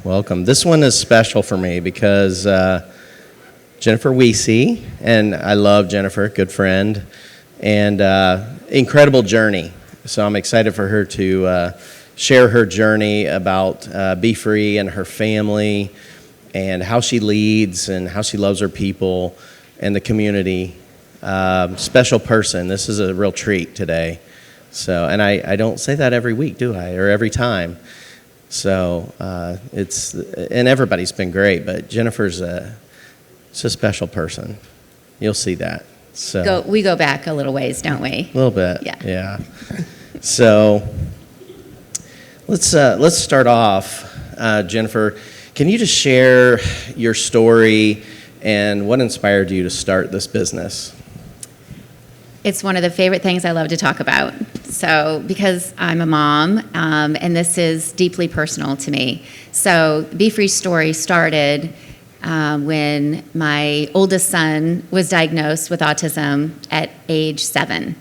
welcome. This one is special for me because Jennifer Wiese, and I love Jennifer, good friend, and incredible journey. So I'm excited for her to share her journey about Be Free and her family and how she leads and how she loves her people and the community. Special person. This is a real treat today. So, and I don't say that every week, do I? Or every time. So and everybody's been great, but Jennifer's a special person. You'll see that. So We go back a little ways, don't we? A little bit. Yeah. So let's start off, Jennifer. Can you just share your story and what inspired you to start this business? It's one of the favorite things I love to talk about. So, because I'm a mom, and this is deeply personal to me. So, Be Free story started when my oldest son was diagnosed with autism at age 7.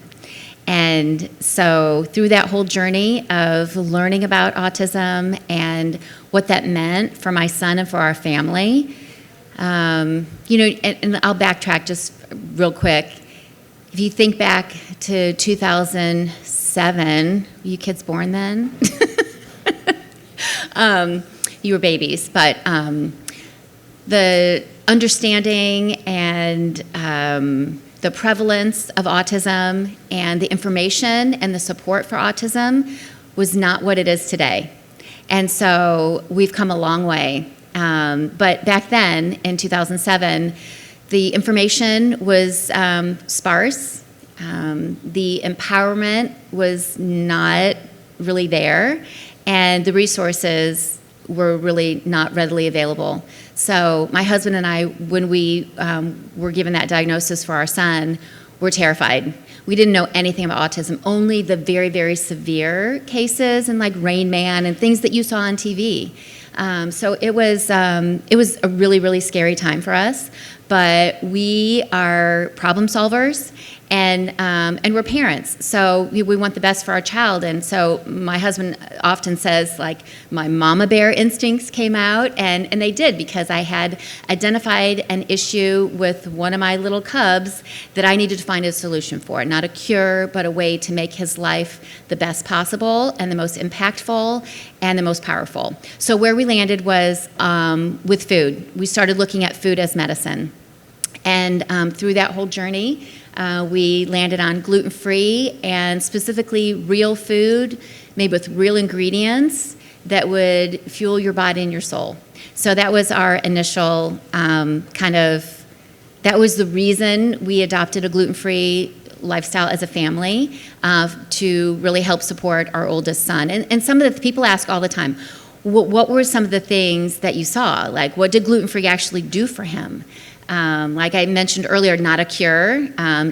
And so, through that whole journey of learning about autism and what that meant for my son and for our family, and I'll backtrack just real quick. If you think back to 2007, were you kids born then? You were babies, but the understanding and the prevalence of autism and the information and the support for autism was not what it is today. And so we've come a long way. But back then, in 2007, the information was sparse. The empowerment was not really there, and the resources were really not readily available. So my husband and I, when we were given that diagnosis for our son, were terrified. We didn't know anything about autism, only the very, very severe cases and like Rain Man and things that you saw on TV. So it was a really, really scary time for us. But we are problem solvers, and we're parents, so we want the best for our child. And so my husband often says, like, my mama bear instincts came out, and they did, because I had identified an issue with one of my little cubs that I needed to find a solution for. Not a cure, but a way to make his life the best possible and the most impactful and the most powerful. So where we landed was with food. We started looking at food as medicine. And through that whole journey, we landed on gluten-free and specifically real food made with real ingredients that would fuel your body and your soul. So that was our initial that was the reason we adopted a gluten-free lifestyle as a family, to really help support our oldest son. And some of the people ask all the time, what were some of the things that you saw? Like, what did gluten-free actually do for him? Like I mentioned earlier, not a cure.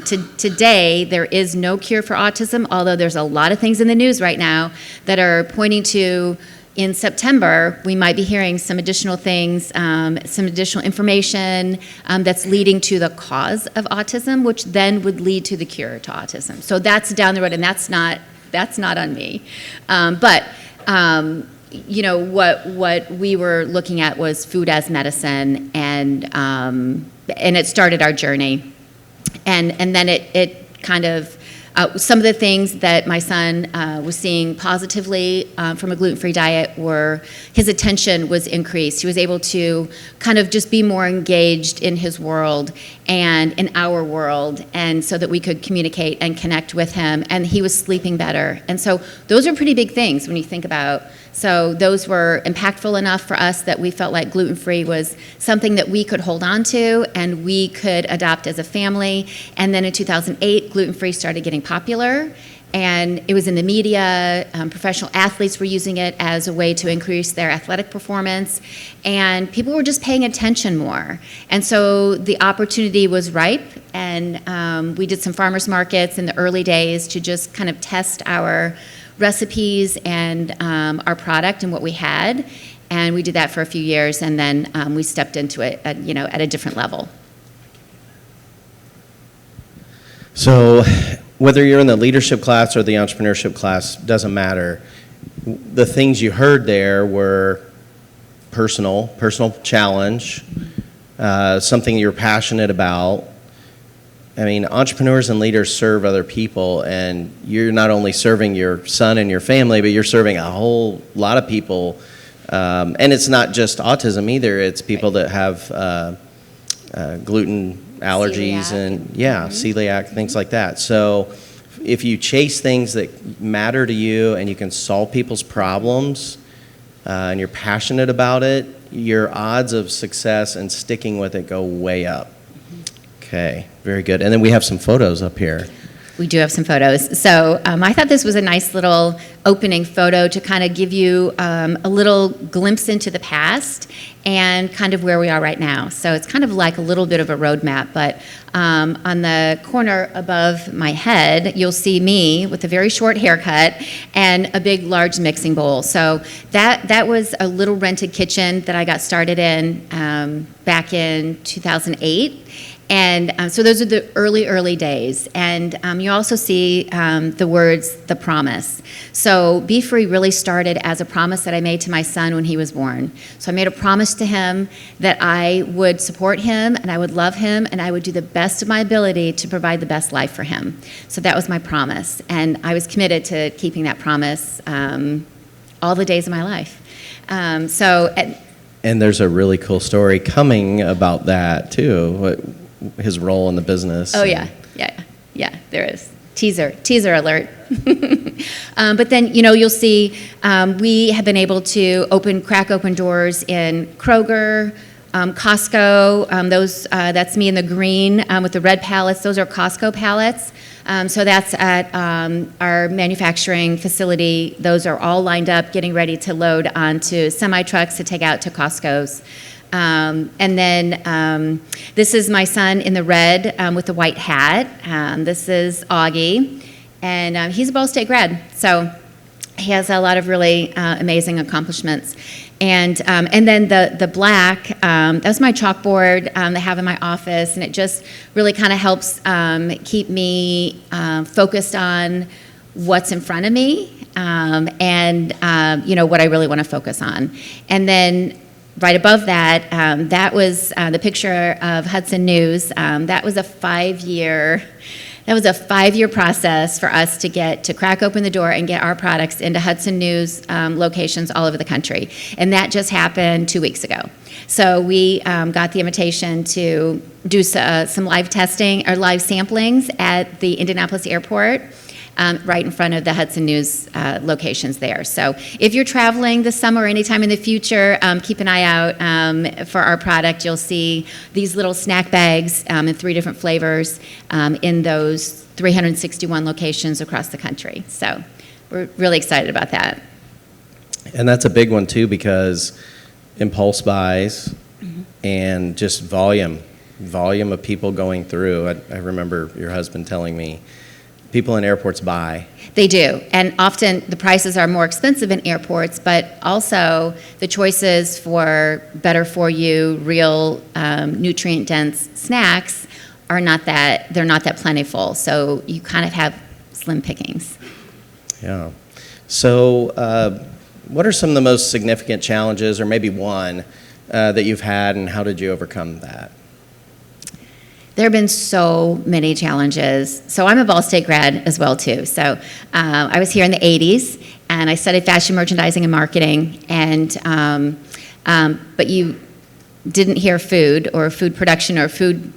Today, there is no cure for autism, although there's a lot of things in the news right now that are pointing to, in September, we might be hearing some additional things, some additional information that's leading to the cause of autism, which then would lead to the cure to autism. So that's down the road, and that's not on me. What we were looking at was food as medicine, and it started our journey. And then it kind of, some of the things that my son was seeing positively from a gluten-free diet were his attention was increased. He was able to kind of just be more engaged in his world and in our world, and so that we could communicate and connect with him, and he was sleeping better. And so those are pretty big things when you think about. So those were impactful enough for us that we felt like gluten-free was something that we could hold on to and we could adopt as a family. And then in 2008, gluten-free started getting popular, and it was in the media. Professional athletes were using it as a way to increase their athletic performance, and people were just paying attention more. And so the opportunity was ripe, and we did some farmers markets in the early days to just kind of test our recipes and our product and what we had, and we did that for a few years, and then we stepped into it at a different level. So whether you're in the leadership class or the entrepreneurship class, doesn't matter. The things you heard there were personal challenge, something you're passionate about. I mean, entrepreneurs and leaders serve other people, and you're not only serving your son and your family, but you're serving a whole lot of people. And it's not just autism either. It's people that have gluten allergies and celiac, things like that. So if you chase things that matter to you and you can solve people's problems and you're passionate about it, your odds of success and sticking with it go way up. Okay, very good. And then we have some photos up here. We do have some photos. So I thought this was a nice little opening photo to kind of give you a little glimpse into the past and kind of where we are right now. So it's kind of like a little bit of a roadmap, but on the corner above my head, you'll see me with a very short haircut and a big, large mixing bowl. So that was a little rented kitchen that I got started in back in 2008. And so those are the early days. And you also see the words, the promise. So Be Free really started as a promise that I made to my son when he was born. So I made a promise to him that I would support him and I would love him and I would do the best of my ability to provide the best life for him. So that was my promise. And I was committed to keeping that promise all the days of my life. And there's a really cool story coming about that too. His role in the business. Oh, yeah, there is. Teaser alert. But then, you'll see we have been able to crack open doors in Kroger, Costco. That's me in the green with the red pallets. Those are Costco pallets. So that's at our manufacturing facility. Those are all lined up, getting ready to load onto semi-trucks to take out to Costco's. And then this is my son in the red with the white hat. This is Augie, and he's a Ball State grad, so he has a lot of really amazing accomplishments. And then the black, that's my chalkboard that I have in my office, and it just really kind of helps keep me focused on what's in front of me and what I really want to focus on. And then right above that, that was the picture of Hudson News. That was a 5-year process for us to crack open the door and get our products into Hudson News locations all over the country. And that just happened 2 weeks ago. So we got the invitation to do some live testing or live samplings at the Indianapolis airport. Right in front of the Hudson News locations there. So if you're traveling this summer or anytime in the future, keep an eye out for our product. You'll see these little snack bags in 3 different flavors in those 361 locations across the country. So we're really excited about that. And that's a big one too, because impulse buys and just volume of people going through. I remember your husband telling me people in airports buy. They do, and often the prices are more expensive in airports, but also the choices for better for you, real nutrient-dense snacks they're not that plentiful, so you kind of have slim pickings. Yeah. So what are some of the most significant challenges, or maybe one, that you've had, and how did you overcome that? There have been so many challenges. So I'm a Ball State grad as well, too. So I was here in the 80s, and I studied fashion merchandising and marketing. But you didn't hear food or food production or food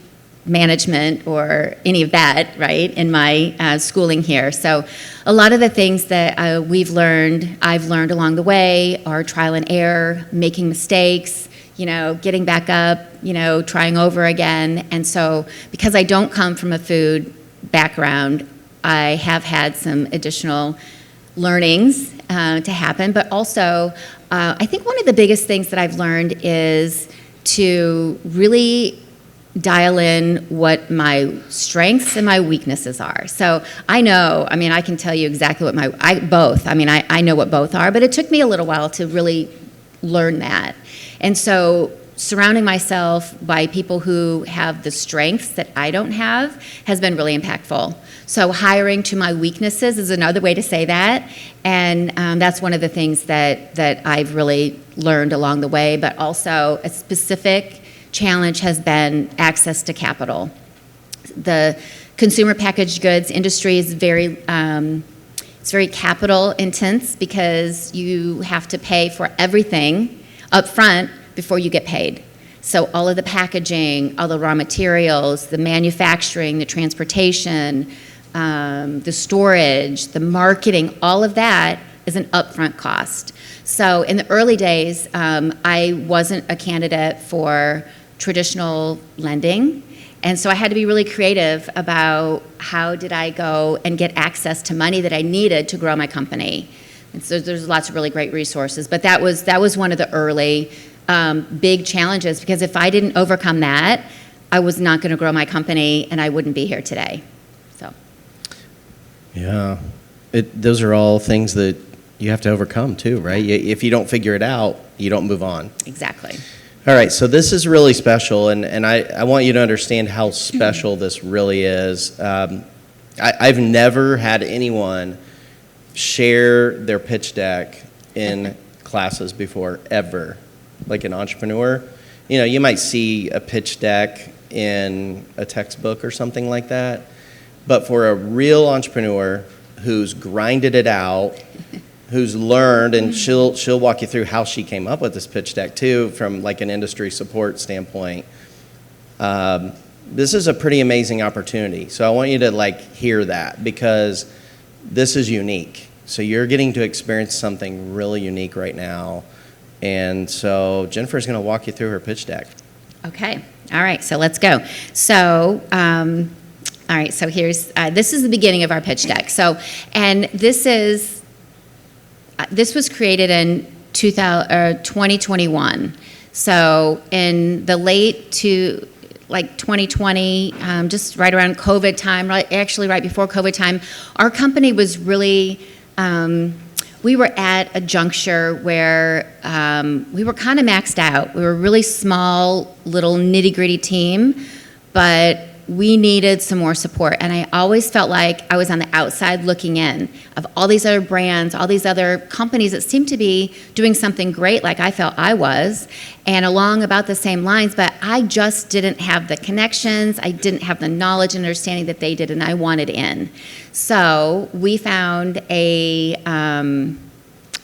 management or any of that, right, in my schooling here. So a lot of the things that I've learned along the way are trial and error, making mistakes, getting back up, trying over again. And so because I don't come from a food background, I have had some additional learnings to happen. But also, I think one of the biggest things that I've learned is to really dial in what my strengths and my weaknesses are. So I can tell you exactly what I know what both are, but it took me a little while to really learn that. And so surrounding myself by people who have the strengths that I don't have has been really impactful. So hiring to my weaknesses is another way to say that, and that's one of the things that I've really learned along the way, but also a specific challenge has been access to capital. The consumer packaged goods industry is very capital intense because you have to pay for everything up front before you get paid. So all of the packaging, all the raw materials, the manufacturing, the transportation, the storage, the marketing, all of that is an upfront cost. So in the early days, I wasn't a candidate for traditional lending. And so I had to be really creative about how did I go and get access to money that I needed to grow my company. And so there's lots of really great resources. But that was one of the early big challenges, because if I didn't overcome that, I was not going to grow my company and I wouldn't be here today. So. Yeah. Those are all things that you have to overcome too, right? If you don't figure it out, you don't move on. Exactly. All right, so this is really special, and I want you to understand how special this really is. I've never had anyone share their pitch deck in classes before, ever. Like an entrepreneur, you might see a pitch deck in a textbook or something like that, but for a real entrepreneur who's grinded it out, who's learned, and she'll walk you through how she came up with this pitch deck too, from like an industry support standpoint. This is a pretty amazing opportunity. So I want you to hear that, because this is unique. So you're getting to experience something really unique right now. And so Jennifer's going to walk you through her pitch deck. Okay. All right. So let's go. So, all right. So here's, this is the beginning of our pitch deck. So, and this was created in 2021. So in the late 2020, just right around COVID time, actually right before COVID time, our company was really, we were at a juncture where we were kind of maxed out. We were a really small, little nitty-gritty team, but we needed some more support. And I always felt like I was on the outside looking in of all these other brands, all these other companies that seemed to be doing something great like I felt I was, and along about the same lines, but I just didn't have the connections, I didn't have the knowledge and understanding that they did, and I wanted in. So we found a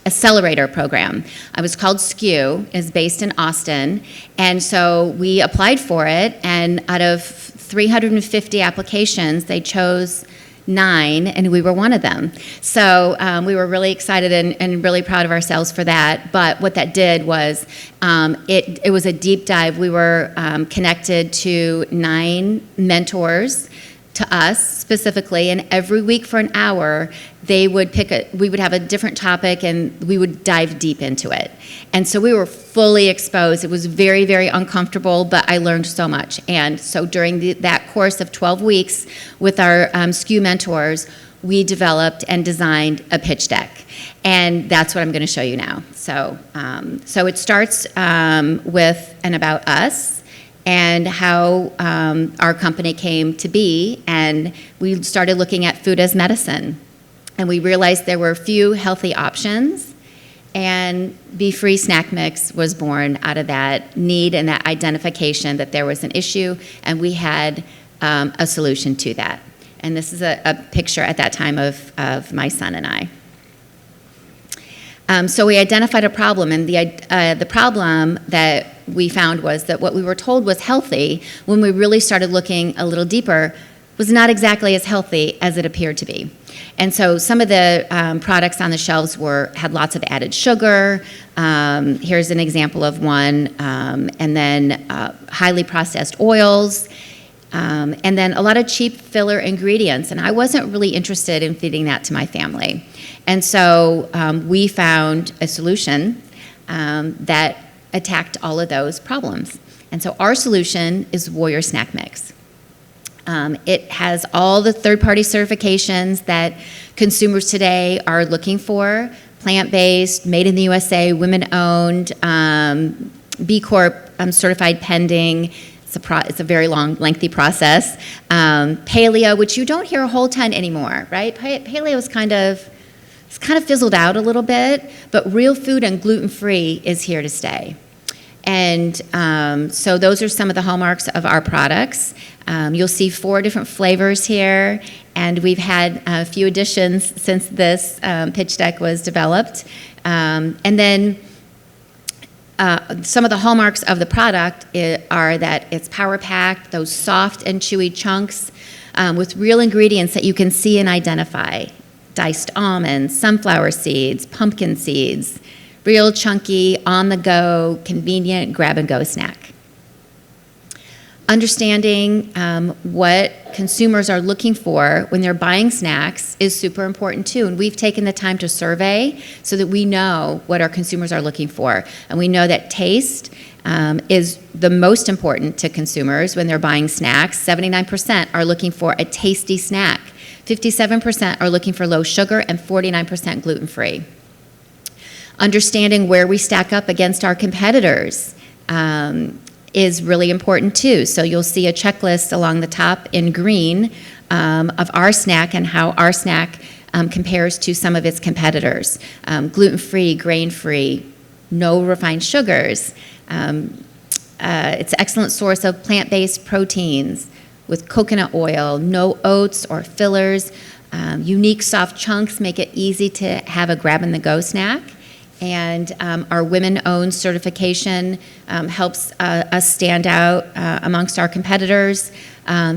accelerator program. It was called SKU, is based in Austin, and so we applied for it, and out of 350 applications, they chose 9, and we were one of them. So we were really excited and really proud of ourselves for that. But what that did was it was a deep dive. We were connected to 9 mentors, to us specifically, and every week for an hour, we would have a different topic and we would dive deep into it. And so we were fully exposed. It was very, very uncomfortable, but I learned so much. And so during that course of 12 weeks with our SKU mentors, we developed and designed a pitch deck. And that's what I'm going to show you now. So, so it starts with an about us, and how our company came to be, and we started looking at food as medicine. And we realized there were few healthy options, and Be Free Snack Mix was born out of that need and that identification that there was an issue, and we had a solution to that. And this is a picture at that time of my son and I. So we identified a problem, and the problem that we found was that what we were told was healthy, when we really started looking a little deeper, was not exactly as healthy as it appeared to be. And so some of the products on the shelves had lots of added sugar. Here's an example of one, and then highly processed oils, and then a lot of cheap filler ingredients. And I wasn't really interested in feeding that to my family. And so we found a solution that attacked all of those problems. And so our solution is Warrior Snack Mix. It has all the third-party certifications that consumers today are looking for: plant-based, made in the USA, women-owned, B Corp certified pending. It's a very long, lengthy process. Paleo, which you don't hear a whole ton anymore, right? Paleo is it's kind of fizzled out a little bit, but real food and gluten-free is here to stay. And so those are some of the hallmarks of our products. You'll see 4 different flavors here, and we've had a few additions since this pitch deck was developed. And then some of the hallmarks of the product are that it's power-packed, those soft and chewy chunks with real ingredients that you can see and identify. Diced almonds, sunflower seeds, pumpkin seeds, real chunky, on-the-go, convenient grab-and-go snack. Understanding what consumers are looking for when they're buying snacks is super important too. And we've taken the time to survey so that we know what our consumers are looking for. And we know that taste is the most important to consumers when they're buying snacks. 79% are looking for a tasty snack. 57% are looking for low sugar and 49% gluten-free. Understanding where we stack up against our competitors is really important too. So you'll see a checklist along the top in green of our snack and how our snack compares to some of its competitors. Gluten-free, grain-free, no refined sugars. It's an excellent source of plant-based proteins with coconut oil, no oats or fillers. Unique soft chunks make it easy to have a grab-and-the-go snack. And our women-owned certification helps us stand out amongst our competitors,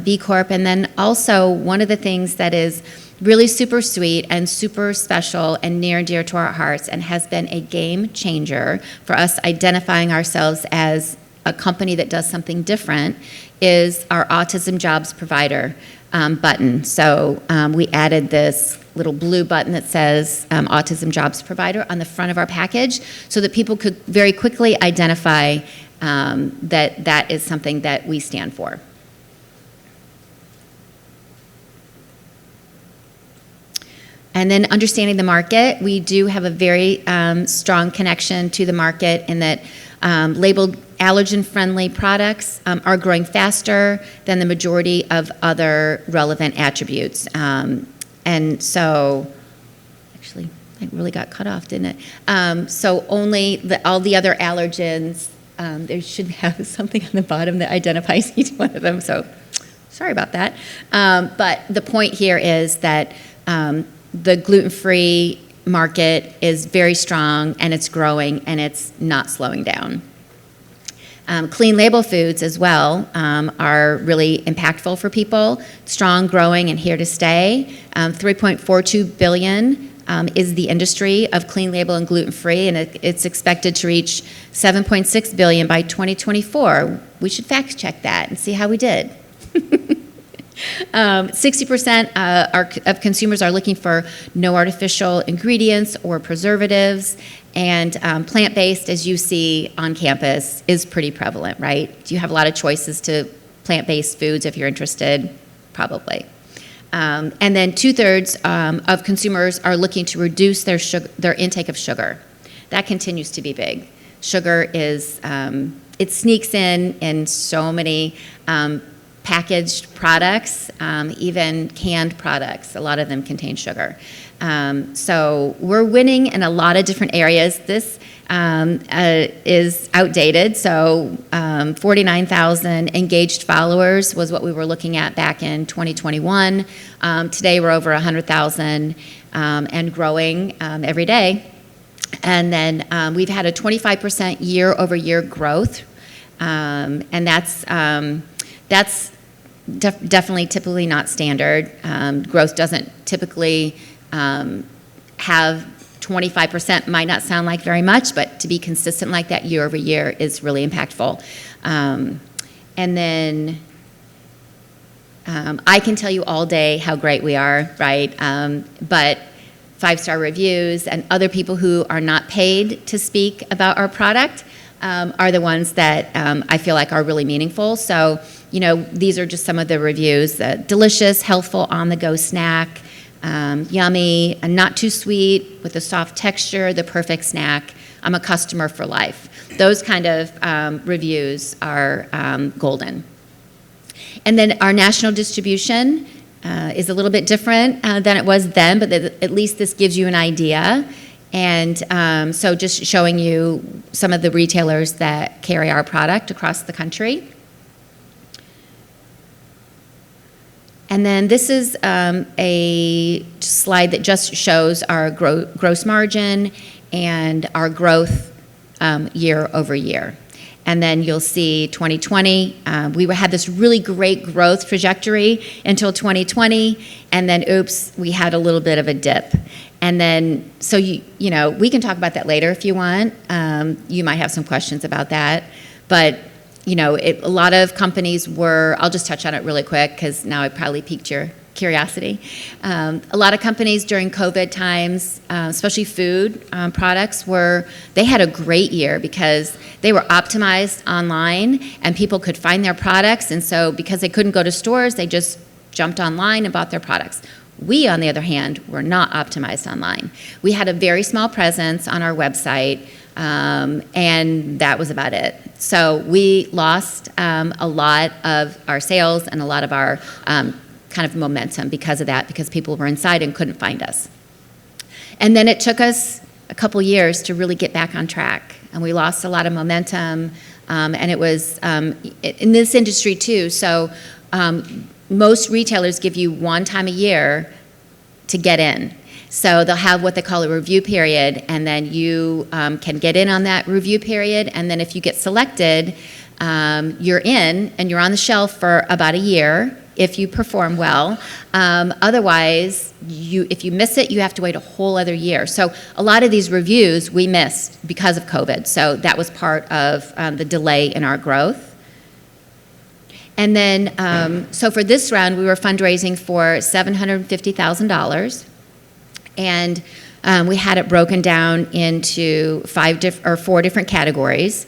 B Corp. And then also one of the things that is really super sweet and super special and near and dear to our hearts and has been a game changer for us identifying ourselves as a company that does something different is our Autism Jobs Provider button. So we added this little blue button that says Autism Jobs Provider on the front of our package so that people could very quickly identify that is something that we stand for. And then understanding the market, we do have a very strong connection to the market in that labeled allergen-friendly products are growing faster than the majority of other relevant attributes. And so, actually, it really got cut off, didn't it? So only all the other allergens, there should have something on the bottom that identifies each one of them, so sorry about that. But the point here is that the gluten-free market is very strong, and it's growing, and it's not slowing down. Clean label foods as well are really impactful for people, strong, growing, and here to stay. 3.42 billion is the industry of clean label and gluten-free, and it's expected to reach 7.6 billion by 2024. We should fact check that and see how we did. 60% of consumers are looking for no artificial ingredients or preservatives, and plant-based, as you see on campus, is pretty prevalent, right? Do you have a lot of choices to plant-based foods if you're interested? Probably. And then 2/3 of consumers are looking to reduce their intake of sugar. That continues to be big. Sugar is, it sneaks in so many packaged products, even canned products. A lot of them contain sugar. So we're winning in a lot of different areas. This is outdated, so 49,000 engaged followers was what we were looking at back in 2021. Today we're over 100,000 and growing every day. And then we've had a 25% year-over-year growth, and that's definitely typically not standard. Growth doesn't typically have 25%, might not sound like very much, but to be consistent like that year over year is really impactful. And then I can tell you all day how great we are, right? But 5-star reviews and other people who are not paid to speak about our product are the ones that I feel like are really meaningful. So, you know, these are just some of the reviews. Delicious, healthful, on-the-go snack, yummy, and not too sweet, with a soft texture, the perfect snack. I'm a customer for life. Those kind of reviews are golden. And then our national distribution is a little bit different than it was then, but at least this gives you an idea. And so just showing you some of the retailers that carry our product across the country. And then this is a slide that just shows our gross margin and our growth year over year. And then you'll see 2020, we had this really great growth trajectory until 2020, and then oops, we had a little bit of a dip. And then, so you know, we can talk about that later if you want. You might have some questions about that. But, you know, a lot of companies were, I'll just touch on it really quick because now I probably piqued your curiosity. A lot of companies during COVID times, especially food products, they had a great year because they were optimized online and people could find their products. And so because they couldn't go to stores, they just jumped online and bought their products. We, on the other hand, were not optimized online. We had a very small presence on our website, and that was about it. So we lost a lot of our sales and a lot of our kind of momentum because of that, because people were inside and couldn't find us. And then it took us a couple years to really get back on track, and we lost a lot of momentum, and it was in this industry too. So most retailers give you one time a year to get in. So they'll have what they call a review period, and then you can get in on that review period, and then if you get selected, you're in and you're on the shelf for about a year if you perform well. Otherwise, if you miss it, you have to wait a whole other year. So a lot of these reviews we missed because of COVID, so that was part of the delay in our growth. And then, so for this round, we were fundraising for $750,000, and we had it broken down into 4 different categories.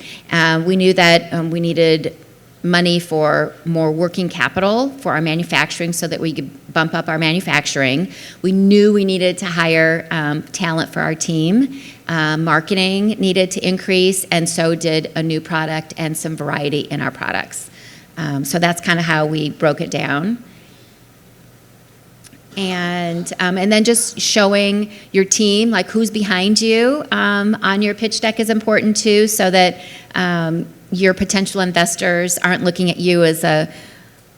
We knew that we needed money for more working capital for our manufacturing so that we could bump up our manufacturing. We knew we needed to hire talent for our team. Marketing needed to increase, and so did a new product and some variety in our products. So that's kind of how we broke it down. And then just showing your team, like who's behind you on your pitch deck is important too, so that your potential investors aren't looking at you as a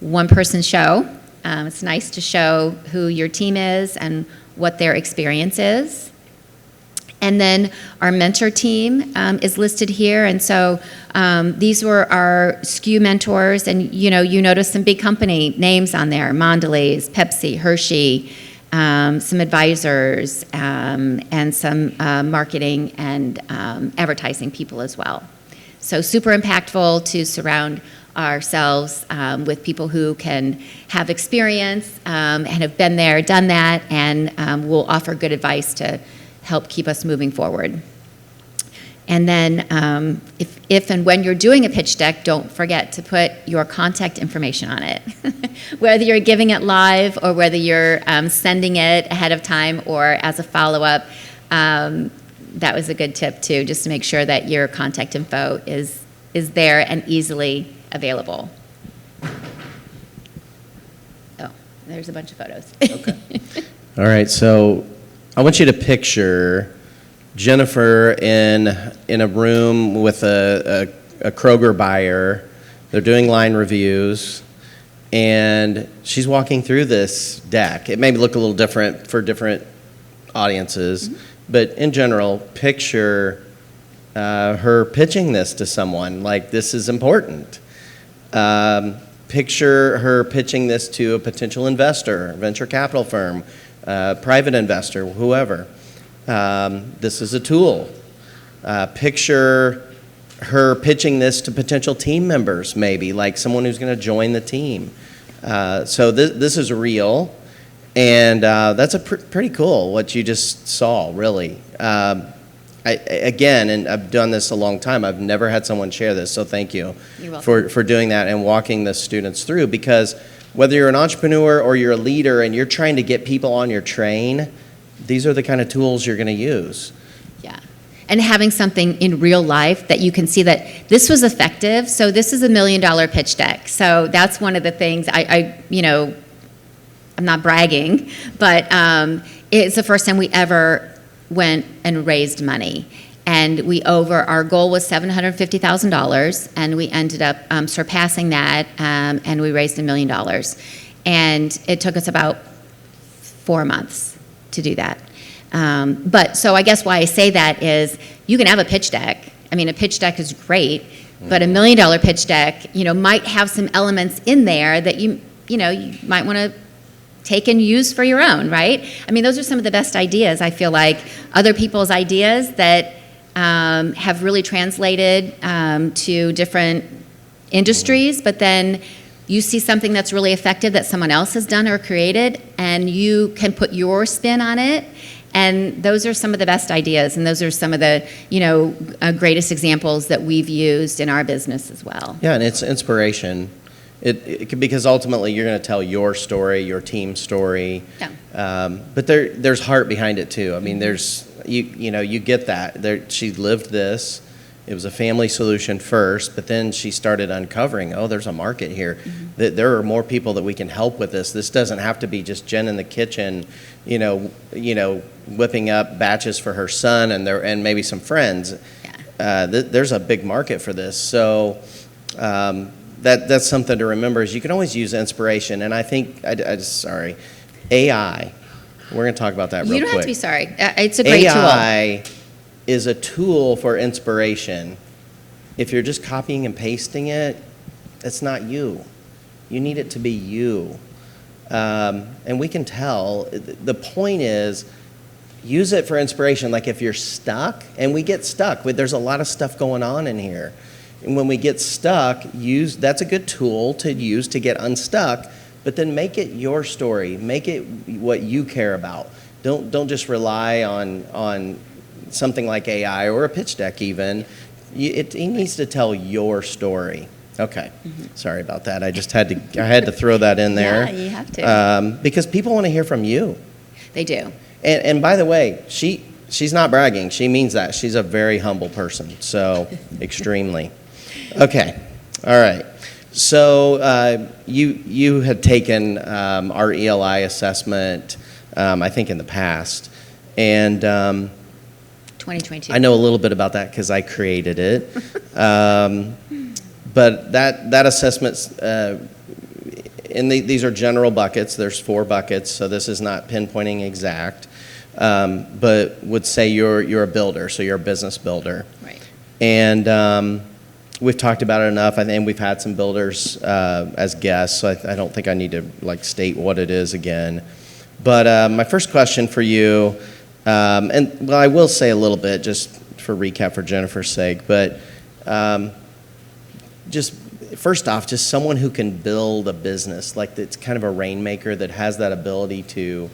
one-person show. It's nice to show who your team is and what their experience is. And then our mentor team is listed here, and so these were our SKU mentors, and you notice some big company names on there: Mondelez, Pepsi, Hershey, some advisors, and some marketing and advertising people as well. So super impactful to surround ourselves with people who can have experience and have been there, done that, and will offer good advice to help keep us moving forward. And then if and when you're doing a pitch deck, don't forget to put your contact information on it. Whether you're giving it live or whether you're sending it ahead of time or as a follow-up, that was a good tip too, just to make sure that your contact info is there and easily available. Oh, there's a bunch of photos. Okay. All right, so I want you to picture Jennifer in a room with a Kroger buyer. They're doing line reviews, and she's walking through this deck. It may look a little different for different audiences, but in general, picture her pitching this to someone, like this is important. Picture her pitching this to a potential investor, venture capital firm, private investor, whoever. This is a tool. Picture her pitching this to potential team members, maybe, like someone who's going to join the team. So this is real, and that's pretty cool what you just saw, really. Again, and I've done this a long time, I've never had someone share this, so thank you for doing that and walking the students through, because whether you're an entrepreneur or you're a leader and you're trying to get people on your train, these are the kind of tools you're going to use. Yeah. and having something in real life that you can see that this was effective. So this is $1 million pitch deck. So that's one of the things I'm not bragging, but it's the first time we ever went and raised money. And our goal was $750,000, and we ended up surpassing that, and we raised $1 million. And it took us about 4 months to do that. But so I guess why I say that is you can have a pitch deck. I mean, a pitch deck is great, but $1 million pitch deck, might have some elements in there that you might want to take and use for your own, right? I mean, those are some of the best ideas, I feel like. Other people's ideas that have really translated to different industries, but then you see something that's really effective that someone else has done or created, and you can put your spin on it. And those are some of the best ideas, and those are some of the greatest examples that we've used in our business as well. Yeah, and it's inspiration. Because ultimately you're going to tell your story, your team's story. Yeah. But there's heart behind it too. I mean, you get that. She lived this. It was a family solution first, but then she started uncovering, there's a market here. Mm-hmm. There are more people that we can help with this. This doesn't have to be just Jen in the kitchen, whipping up batches for her son and maybe some friends. Yeah. There's a big market for this. So that's something to remember is you can always use inspiration. And I think, AI, we're going to talk about that real quick. You don't have to be sorry. It's a great tool. AI is a tool for inspiration. If you're just copying and pasting it, it's not you. You need it to be you. And we can tell. The point is, use it for inspiration. Like if you're stuck, and we get stuck, there's a lot of stuff going on in here. And when we get stuck, that's a good tool to use to get unstuck, but then make it your story. Make it what you care about. Don't just rely on something like AI or a pitch deck even. It needs to tell your story. Okay. Mm-hmm. Sorry about that. I had to throw that in there. Yeah, you have to. Because people want to hear from you. They do. And by the way, she's not bragging. She means that. She's a very humble person. So extremely. Okay. All right. So you had taken our ELI assessment, I think in the past, and 2022. I know a little bit about that because I created it. But that assessment, these are general buckets. There's 4 buckets, so this is not pinpointing exact. But would say you're a builder, so you're a business builder. Right. And we've talked about it enough. I think we've had some builders as guests, so I don't think I need to state what it is again. But my first question for you, I will say a little bit just for recap for Jennifer's sake, but just first off, just someone who can build a business, it's kind of a rainmaker that has that ability to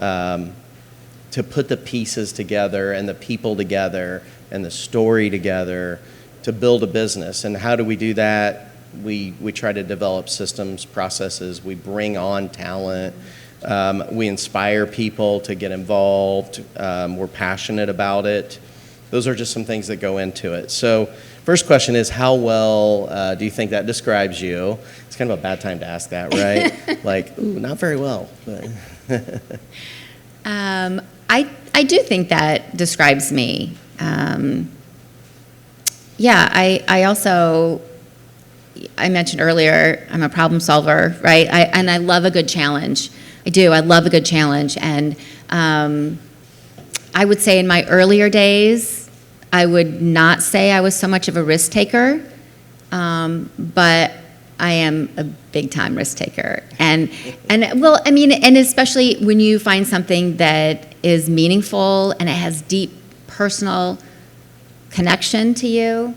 put the pieces together and the people together and the story together to build a business. And how do we do that? We try to develop systems, processes. We bring on talent. We inspire people to get involved. We're passionate about it. Those are just some things that go into it. So first question is, how well do you think that describes you? It's kind of a bad time to ask that, right? Not very well. But I do think that describes me. I also, I mentioned earlier, I'm a problem solver, right? And I love a good challenge. I do. I love a good challenge. And I would say in my earlier days, I would not say I was so much of a risk taker, but I am a big time risk taker. And especially when you find something that is meaningful and it has deep personal connection to you,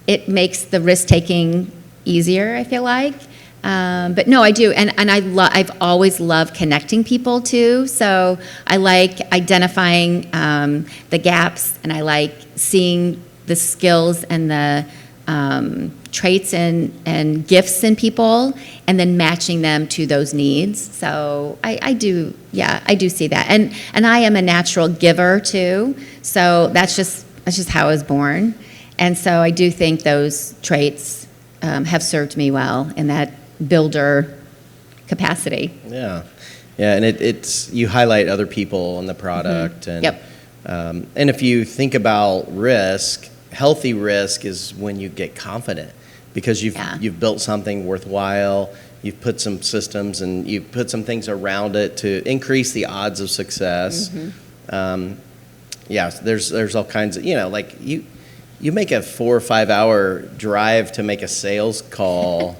it makes the risk taking easier, I feel like. But no, I do, and I've always loved connecting people too. So I like identifying the gaps, and I like seeing the skills and the traits and gifts in people, and then matching them to those needs. So I do see that, and I am a natural giver too. So that's just how I was born, and so I do think those traits have served me well in that builder capacity. Yeah, and it's you highlight other people in the product, and Yep. And if you think about risk, healthy risk is when you get confident because you've built something worthwhile, you've put some systems and you've put some things around it to increase the odds of success. There's all kinds of, like you make a 4 or 5 hour drive to make a sales call.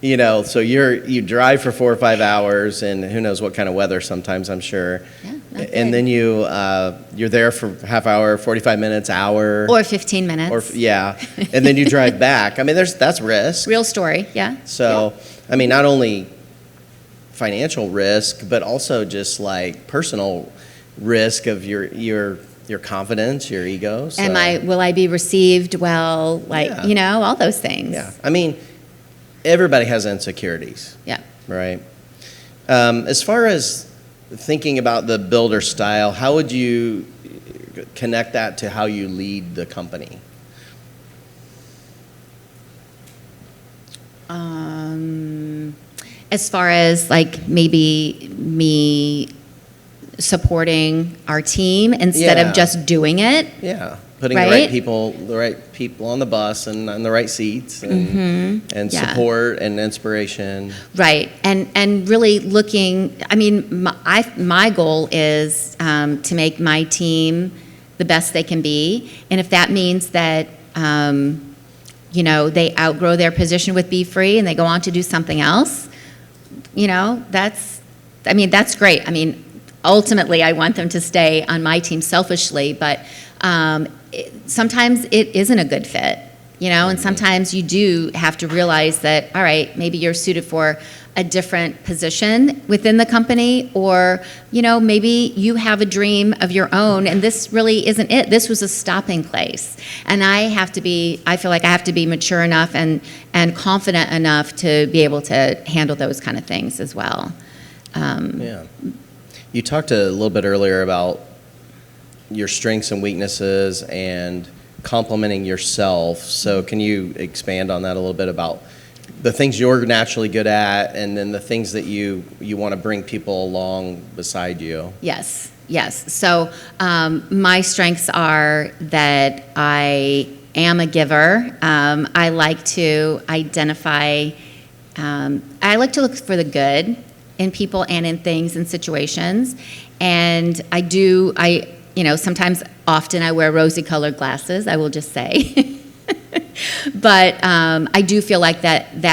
So you drive for 4 or 5 hours, and who knows what kind of weather sometimes, I'm sure. Yeah, and then you're there for half hour, 45 minutes, hour. Or 15 minutes. And then you drive back. I mean, that's risk. Real story, yeah. So, I mean, not only financial risk, but also just like personal risk of your confidence, your ego. So. Will I be received well? All those things. Yeah. I mean, everybody has insecurities. Yeah. Right. As far as thinking about the builder style, how would you connect that to how you lead the company? As far as like maybe me supporting our team instead of just doing it. Yeah. Putting right? the right people on the bus and on the right seats and support and inspiration. Right, and really looking. I mean, my goal is to make my team the best they can be, and if that means that they outgrow their position with Be Free and they go on to do something else, that's great. I mean, ultimately, I want them to stay on my team selfishly, but. Sometimes it isn't a good fit, and sometimes you do have to realize that, all right, maybe you're suited for a different position within the company, or, maybe you have a dream of your own and this really isn't it. This was a stopping place. And I feel like I have to be mature enough and confident enough to be able to handle those kind of things as well. You talked a little bit earlier about your strengths and weaknesses and complimenting yourself. So can you expand on that a little bit about the things you're naturally good at and then the things that you want to bring people along beside you? Yes. So my strengths are that I am a giver. I like to identify, I like to look for the good in people and in things and situations. And often I wear rosy-colored glasses, I will just say. But I do feel like that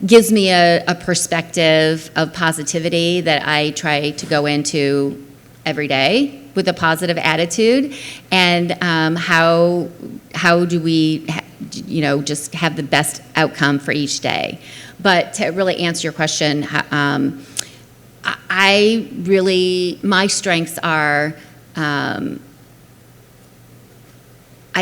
gives me a perspective of positivity that I try to go into every day with a positive attitude. And how do we, just have the best outcome for each day? But to really answer your question, my strengths are, I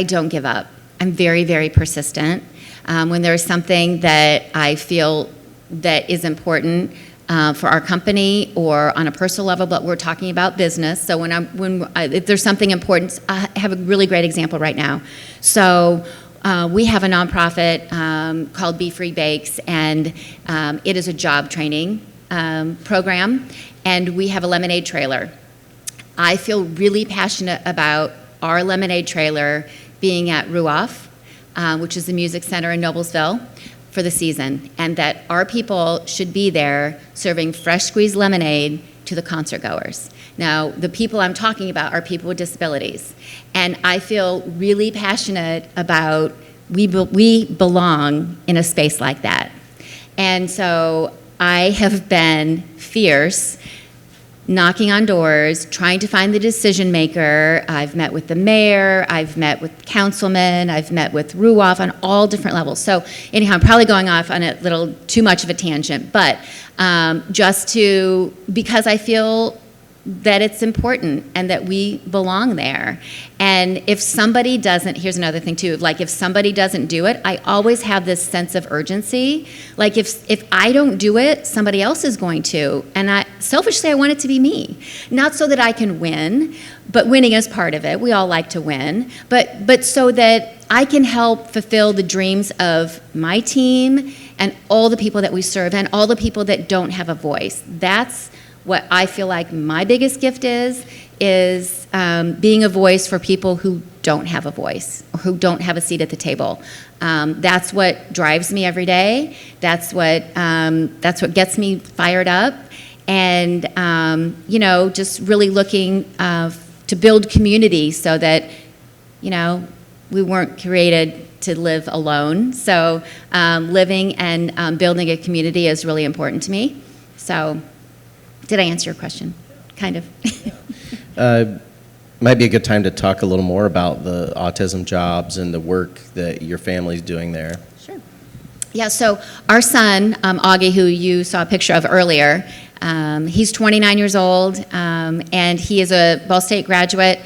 don't give up. I'm very, very persistent. When there's something that I feel that is important for our company or on a personal level, but we're talking about business. So if there's something important, I have a really great example right now. So we have a nonprofit called Be Free Bakes, and it is a job training program, and we have a lemonade trailer. I feel really passionate about our lemonade trailer being at Ruoff, which is the music center in Noblesville, for the season, and that our people should be there serving fresh squeezed lemonade to the concert goers. Now, the people I'm talking about are people with disabilities, and I feel really passionate about we belong in a space like that. And so I have been fierce, knocking on doors, trying to find the decision maker. I've met with the mayor, I've met with councilmen, I've met with Ruoff on all different levels. So anyhow, I'm probably going off on a little too much of a tangent, but because I feel that it's important and that we belong there. And if somebody doesn't, here's another thing too, like if somebody doesn't do it, I always have this sense of urgency. Like if I don't do it, somebody else is going to. And selfishly, I want it to be me. Not so that I can win, but winning is part of it. We all like to win. But so that I can help fulfill the dreams of my team and all the people that we serve and all the people that don't have a voice. That's what I feel like my biggest gift is being a voice for people who don't have a voice or who don't have a seat at the table. That's what drives me every day. That's what gets me fired up. And, just really looking to build community so that, we weren't created to live alone. So living and building a community is really important to me. So did I answer your question? Kind of. Might be a good time to talk a little more about the autism jobs and the work that your family's doing there. Sure. Yeah, so our son, Augie, who you saw a picture of earlier, he's 29 years old, and he is a Ball State graduate.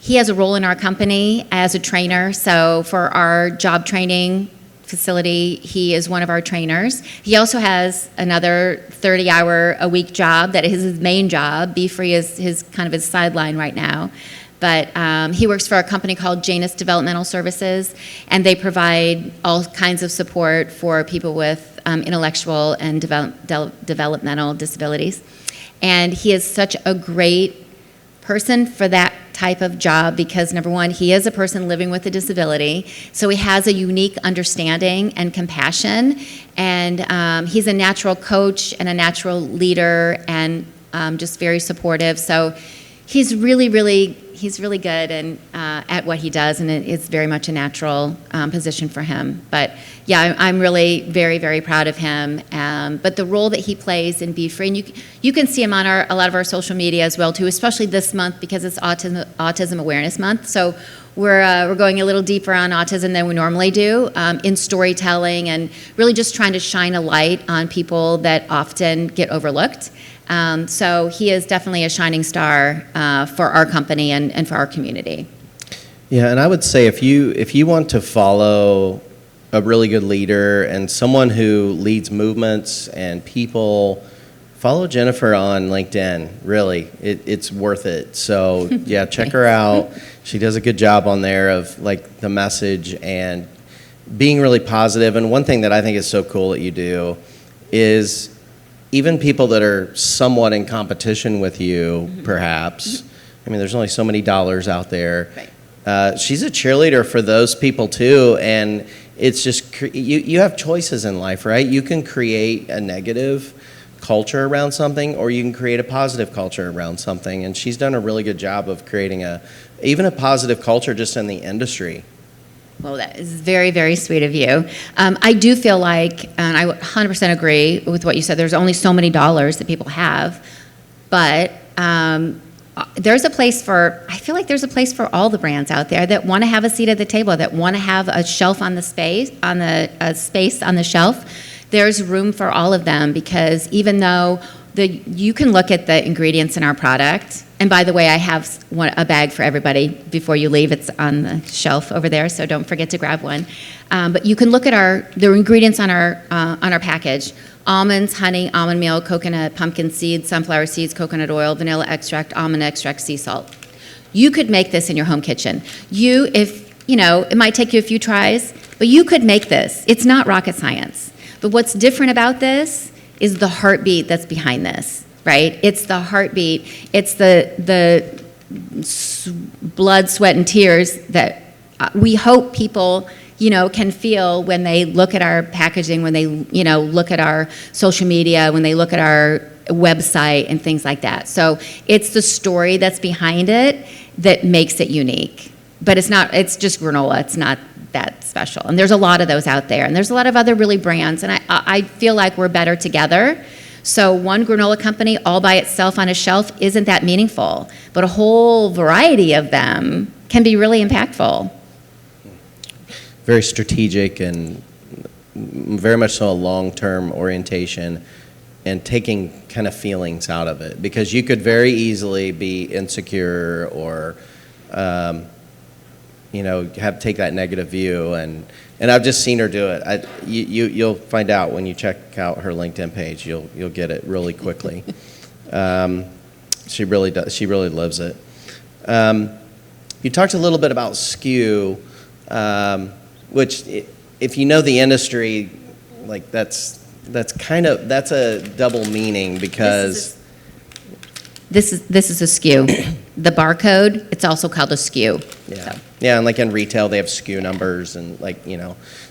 He has a role in our company as a trainer, so for our job training facility, he is one of our trainers. He also has another 30-hour-a-week job that is his main job. Be Free is his sideline right now. But he works for a company called Janus Developmental Services, and they provide all kinds of support for people with intellectual and developmental disabilities. And he is such a great person for that type of job because, number one, he is a person living with a disability, so he has a unique understanding and compassion, and he's a natural coach and a natural leader and just very supportive. So he's really good and at what he does, and it's very much a natural position for him. But yeah, I'm really very, very proud of him. But the role that he plays in Be Free, and you can see him on a lot of our social media as well too, especially this month because it's Autism Awareness Month. So we're going a little deeper on autism than we normally do in storytelling and really just trying to shine a light on people that often get overlooked. So he is definitely a shining star for our company and for our community. Yeah, and I would say if you want to follow a really good leader and someone who leads movements and people, follow Jennifer on LinkedIn. Really, it's worth it. So yeah, check her out. She does a good job on there of like the message and being really positive. And one thing that I think is so cool that you do is even people that are somewhat in competition with you, perhaps. I mean, there's only so many dollars out there. Right. She's a cheerleader for those people too, and it's just you have choices in life, right? You can create a negative culture around something, or you can create a positive culture around something, and she's done a really good job of creating even a positive culture just in the industry. Well, that is very, very sweet of you. I do feel like, and I 100% agree with what you said, there's only so many dollars that people have, but there's a place for, I feel like there's a place for all the brands out there that want to have a seat at the table, that want to have a shelf on the space, space on the shelf. There's room for all of them because even though you can look at the ingredients in our product, and by the way, I have a bag for everybody before you leave. It's on the shelf over there, so don't forget to grab one. But you can look at the ingredients on our package: almonds, honey, almond meal, coconut, pumpkin seeds, sunflower seeds, coconut oil, vanilla extract, almond extract, sea salt. You could make this in your home kitchen. It might take you a few tries, but you could make this. It's not rocket science. But what's different about this is the heartbeat that's behind this, right? It's the heartbeat. It's the blood, sweat, and tears that we hope people, can feel when they look at our packaging, when they, look at our social media, when they look at our website and things like that. So it's the story that's behind it that makes it unique. But it's just granola. It's not that special. And there's a lot of those out there. And there's a lot of other really brands. And I feel like we're better together. So one granola company all by itself on a shelf isn't that meaningful. But a whole variety of them can be really impactful. Very strategic and very much so a long-term orientation. and taking kind of feelings out of it, because you could very easily be insecure or take that negative view, and I've just seen her do it. You'll find out when you check out her LinkedIn page. You'll get it really quickly. She really does. She really lives it. You talked a little bit about SKU, which, if you know the industry, like that's a double meaning, because this is a SKU. The barcode, it's also called a SKU. Yeah. So. Yeah, and like in retail, they have SKU numbers, and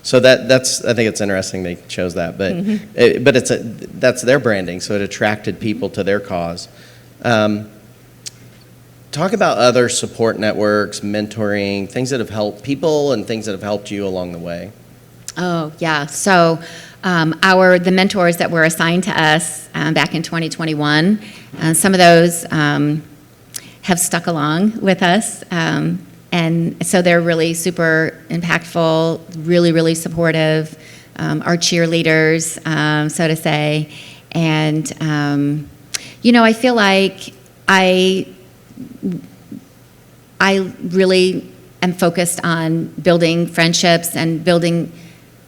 so that's, I think it's interesting they chose that, but that's their branding, so it attracted people to their cause. Talk about other support networks, mentoring, things that have helped people and things that have helped you along the way. Oh, yeah. So the mentors that were assigned to us back in 2021, some of those have stuck along with us. And so they're really super impactful, really, really supportive, our cheerleaders, so to say. And, I feel like I really am focused on building friendships and building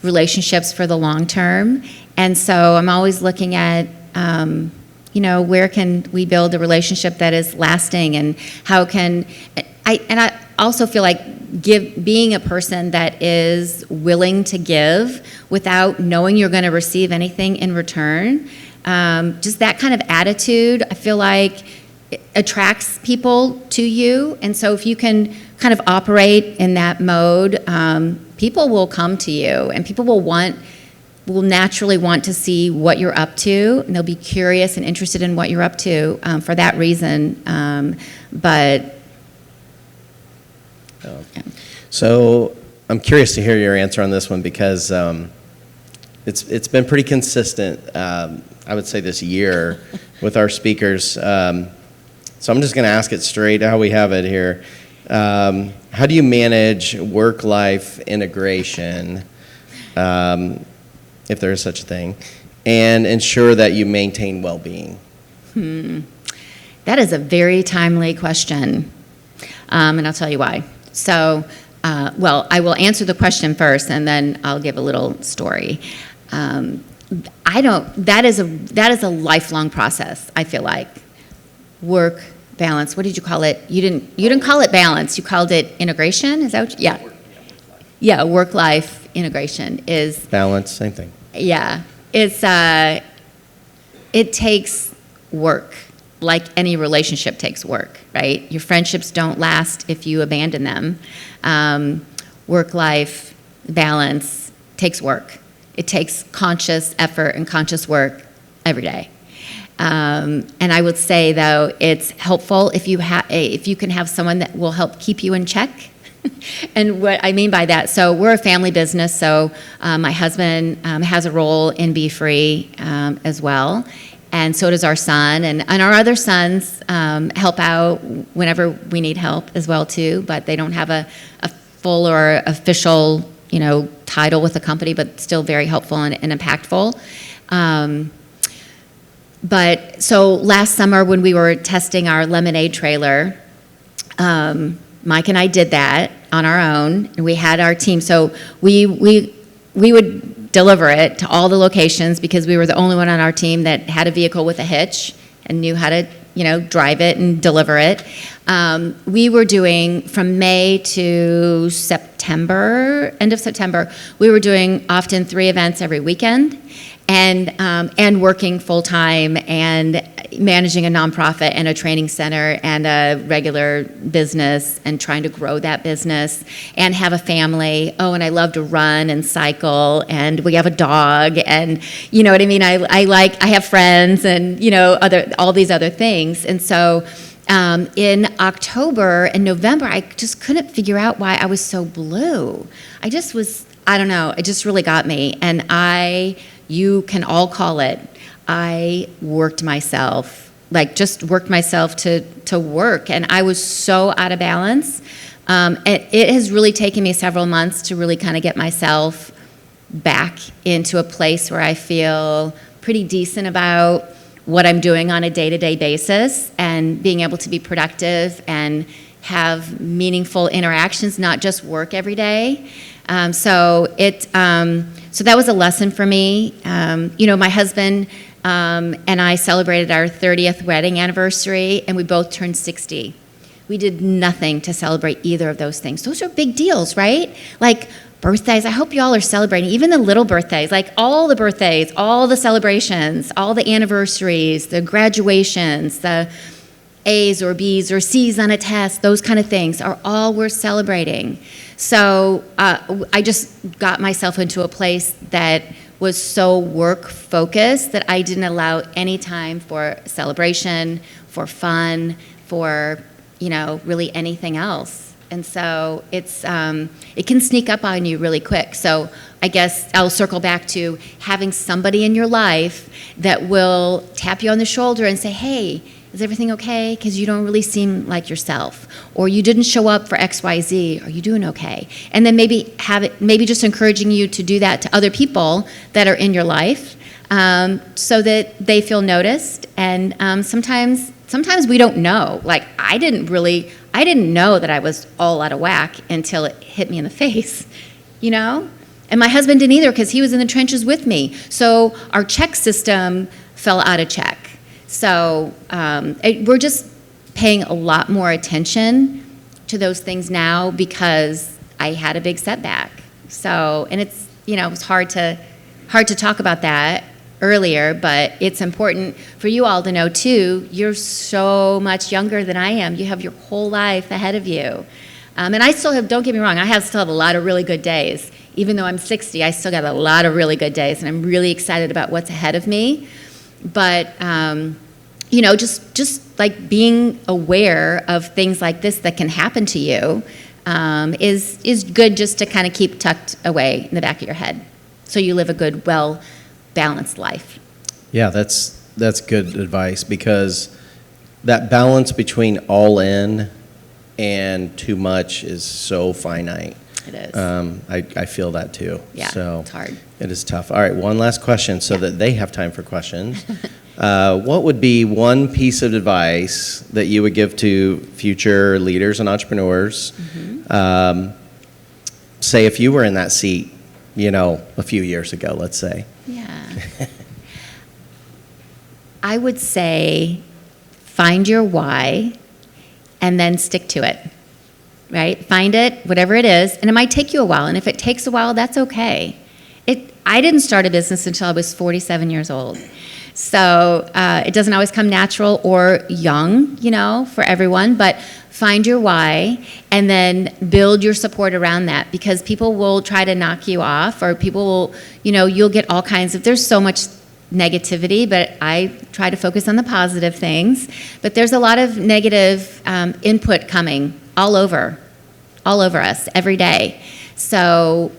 relationships for the long term. And so I'm always looking at, where can we build a relationship that is lasting, and how can I also feel like being a person that is willing to give without knowing you're going to receive anything in return. Just that kind of attitude, I feel like, attracts people to you. And so if you can kind of operate in that mode, people will come to you, and people will naturally want to see what you're up to, and they'll be curious and interested in what you're up to for that reason. So I'm curious to hear your answer on this one, because it's been pretty consistent, I would say, this year with our speakers. So I'm just going to ask it straight how we have it here. How do you manage work-life integration, if there is such a thing, and ensure that you maintain well-being? That is a very timely question, and I'll tell you why. So, I will answer the question first, and then I'll give a little story. That is a lifelong process, I feel like. Work balance. What did you call it? You didn't call it balance. You called it integration. Is that what yeah? Yeah, work-life integration is balance. Same thing. Yeah, it's it takes work, like any relationship takes work, right? Your friendships don't last if you abandon them. Work-life balance takes work. It takes conscious effort and conscious work every day. And I would say, though, it's helpful if you can have someone that will help keep you in check. And what I mean by that, so we're a family business, so my husband has a role in Be Free as well, and so does our son, and our other sons help out whenever we need help as well, too, but they don't have a full or official, title with the company, but still very helpful and impactful. But so last summer when we were testing our lemonade trailer, Mike and I did that on our own, and we had our team. So we would deliver it to all the locations because we were the only one on our team that had a vehicle with a hitch and knew how to, drive it and deliver it. We were doing from May to September, end of September, we were doing often 3 events every weekend. And working full-time and managing a nonprofit and a training center and a regular business and trying to grow that business and have a family. Oh, and I love to run and cycle, and we have a dog, and you know what I mean? I have friends and, all these other things. And so in October and November, I just couldn't figure out why I was so blue. I don't know, it just really got me. And you can all call it, I worked myself to work, and I was so out of balance. It has really taken me several months to really kind of get myself back into a place where I feel pretty decent about what I'm doing on a day-to-day basis and being able to be productive and have meaningful interactions, not just work every day. So that was a lesson for me. My husband and I celebrated our 30th wedding anniversary, and we both turned 60. We did nothing to celebrate either of those things. Those are big deals, right? Like birthdays, I hope y'all are celebrating, even the little birthdays, like all the birthdays, all the celebrations, all the anniversaries, the graduations, the A's or B's or C's on a test, those kind of things are all worth celebrating. So I just got myself into a place that was so work focused that I didn't allow any time for celebration, for fun, for, really anything else. And so it can sneak up on you really quick. So I guess I'll circle back to having somebody in your life that will tap you on the shoulder and say, hey, is everything okay? Because you don't really seem like yourself. Or you didn't show up for XYZ. Are you doing okay? And then maybe just encouraging you to do that to other people that are in your life so that they feel noticed. And sometimes we don't know. Like I didn't know that I was all out of whack until it hit me in the face, And my husband didn't either because he was in the trenches with me. So our check system fell out of check. So we're just paying a lot more attention to those things now because I had a big setback. So, and it's, it was hard to talk about that earlier, but it's important for you all to know too, you're so much younger than I am. You have your whole life ahead of you. And I still have, don't get me wrong, still have a lot of really good days. Even though I'm 60, I still got a lot of really good days, and I'm really excited about what's ahead of me. But, just like being aware of things like this that can happen to you is good just to kind of keep tucked away in the back of your head so you live a good, well-balanced life. Yeah, that's good advice because that balance between all in and too much is so finite. It is. I feel that too. Yeah, so it's hard. It is tough. All right, one last question so that they have time for questions. What would be one piece of advice that you would give to future leaders and entrepreneurs? Say if you were in that seat, a few years ago, let's say. Yeah. I would say find your why and then stick to it. Right? Find it, whatever it is, and it might take you a while. And if it takes a while, that's okay. I didn't start a business until I was 47 years old. So it doesn't always come natural or young, for everyone, but find your why and then build your support around that because people will try to knock you off or people will, you'll get all kinds of, there's so much negativity, but I try to focus on the positive things. But there's a lot of negative input coming all over us every day. So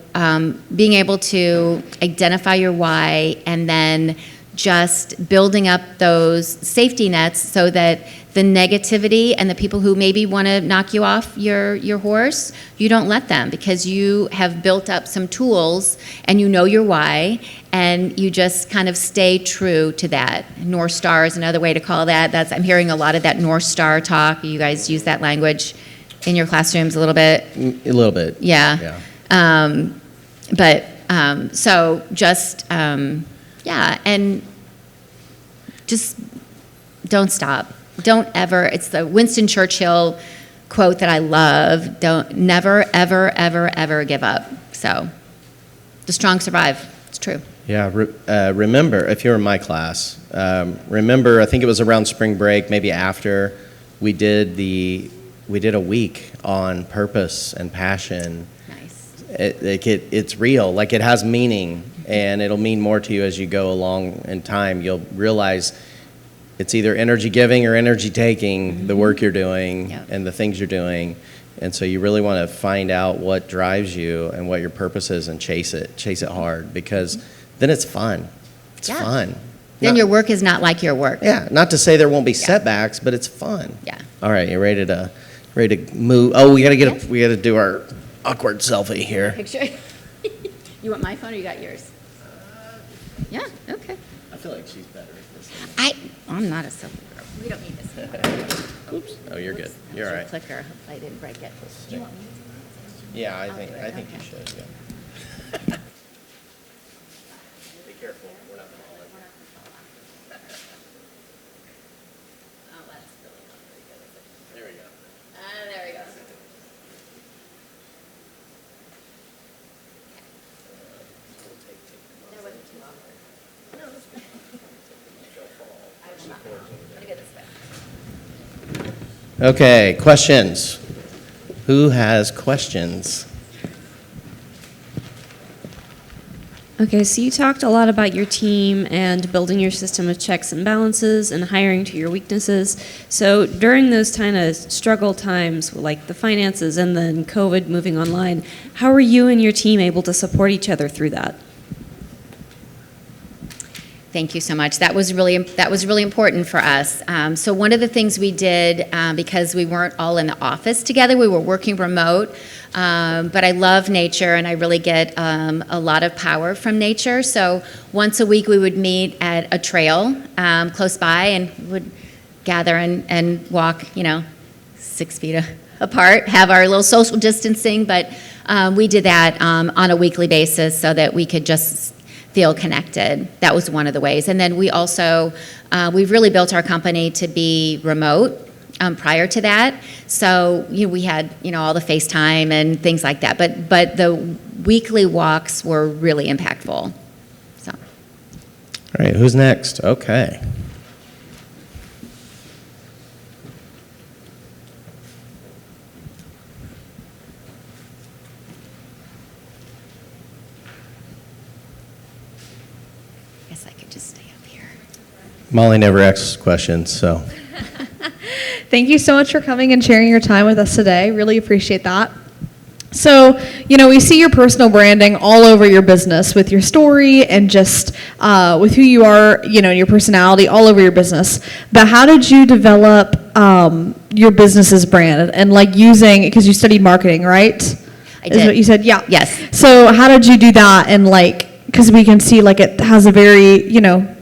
being able to identify your why and then just building up those safety nets so that the negativity and the people who maybe want to knock you off your horse, you don't let them because you have built up some tools and you know your why and you just kind of stay true to that. North Star is another way to call that. I'm hearing a lot of that North Star talk. You guys use that language in your classrooms a little bit? A little bit. Yeah. So just, and just don't stop. Don't ever, it's the Winston Churchill quote that I love, never, ever, ever, ever give up. So the strong survive. It's true. Yeah, remember, if you're in my class, remember, I think it was around spring break, maybe after, we did a week on purpose and passion. Nice. It's real, like it has meaning, and it'll mean more to you as you go along in time. You'll realize it's either energy giving or energy taking, the work you're doing and the things you're doing. And so you really want to find out what drives you and what your purpose is and chase it hard because then it's fun. It's fun. Then your work is not like your work. Yeah, not to say there won't be setbacks, but it's fun. Yeah. All right, you ready to move? Oh, we got to do our awkward selfie here. Picture. You want my phone or you got yours? Yeah, okay. I feel like she's better at this. I'm not a silver girl. We don't need this. Oops. Oh, you're good. You're all right. Clicker. I didn't break it. Do you want me to? Yeah, I think you Okay. should. Yeah. Be careful. We're not falling. Oh, that's really not very good, is it? There we go. There we go. That wasn't too awkward. I will not. I'm gonna go this way. Okay, questions. Who has questions? Okay, so you talked a lot about your team and building your system of checks and balances and hiring to your weaknesses. So during those kind of struggle times, like the finances and then COVID moving online, how were you and your team able to support each other through that? Thank you so much. That was really important for us. So one of the things we did, because we weren't all in the office together, we were working remote. But I love nature, and I really get a lot of power from nature. So once a week, we would meet at a trail close by, and would gather and walk, 6 feet apart, have our little social distancing. But we did that on a weekly basis so that we could just feel connected. That was one of the ways. And then we also, we've really built our company to be remote prior to that. So we had, all the FaceTime and things like that. But the weekly walks were really impactful. So. All right, who's next? Okay. I guess I could just stay up here. Molly never asks questions, so. Thank you so much for coming and sharing your time with us today. Really appreciate that. So, we see your personal branding all over your business with your story and just with who you are, your personality all over your business. But how did you develop your business's brand and using, because you studied marketing, right? I did. Is what you said? Yeah. Yes. So how did you do that? And because we can see it has a very,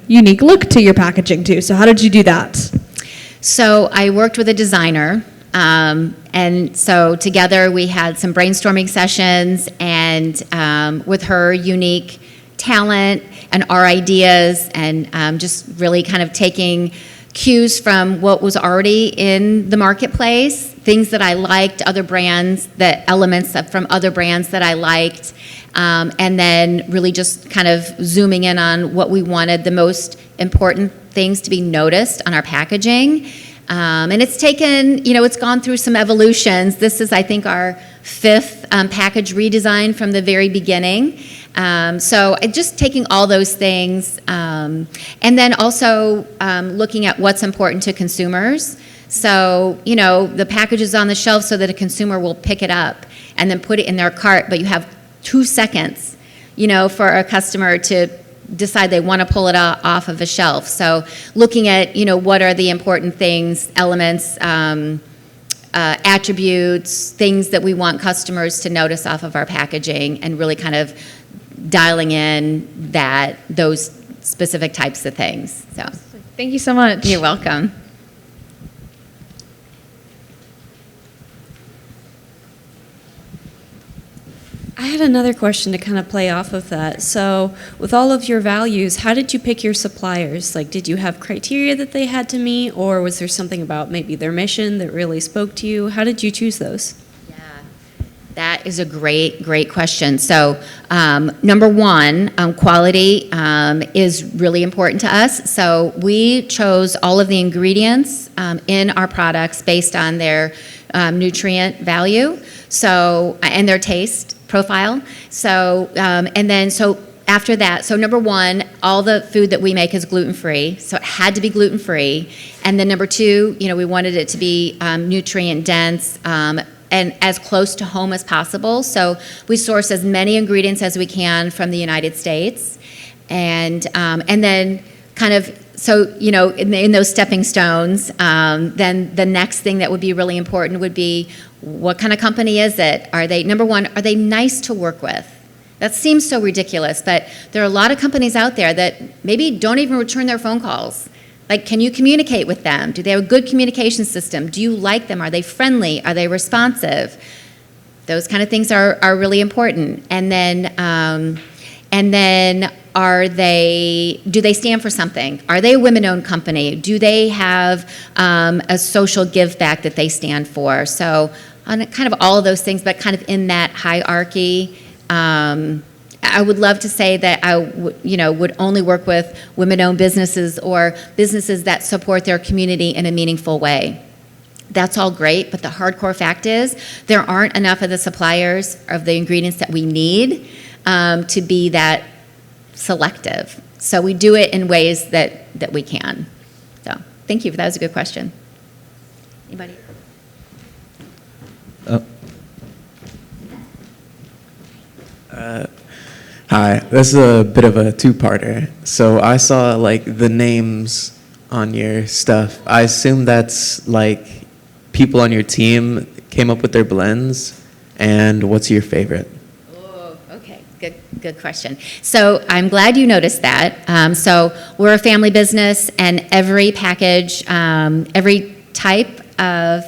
unique look to your packaging too. So how did you do that? So I worked with a designer, and so together we had some brainstorming sessions, and with her unique talent and our ideas, and just really kind of taking cues from what was already in the marketplace, things that I liked, other brands, elements from other brands that I liked, and then really just kind of zooming in on what we wanted, the most important things to be noticed on our packaging. And it's taken, it's gone through some evolutions. This is, I think, our 5th package redesign from the very beginning. So just taking all those things, and then also looking at what's important to consumers. So, the package is on the shelf so that a consumer will pick it up and then put it in their cart, but you have 2 seconds, for a customer to decide they want to pull it off of a shelf. So looking at, what are the important things, elements, attributes, things that we want customers to notice off of our packaging, and really kind of dialing in those specific types of things. So Thank you so much. you're welcome. I had another question to kind of play off of that. So with all of your values, how did you pick your suppliers? Did you have criteria that they had to meet, or was there something about maybe their mission that really spoke to you? How did you choose those? Yeah, that is a great question. So, number one, quality is really important to us. So we chose all of the ingredients in our products based on their nutrient value, and their taste profile. So, so after that, so number one, all the food that we make is gluten-free, so it had to be gluten-free. And then number two, we wanted it to be nutrient dense, and as close to home as possible. So we source as many ingredients as we can from the United States. And then kind of, so, in those stepping stones, then the next thing that would be really important would be, what kind of company is it? Number one, are they nice to work with? That seems so ridiculous, but there are a lot of companies out there that maybe don't even return their phone calls. Like, can you communicate with them? Do they have a good communication system? Do you like them? Are they friendly? Are they responsive? Those kind of things are really important. And then do they stand for something? Are they a women-owned company? Do they have a social give back that they stand for? So on kind of all of those things, but kind of in that hierarchy, I would love to say that I would only work with women-owned businesses or businesses that support their community in a meaningful way. That's all great, but the hardcore fact is there aren't enough of the suppliers of the ingredients that we need to be that selective. So we do it in ways that we can. So thank you. That was a good question. Anybody? Hi, this is a bit of a two-parter. So I saw like the names on your stuff. I assume that's like people on your team came up with their blends. And what's your favorite? Oh, okay. Good question. So I'm glad you noticed that. So we're a family business, and every package, every type of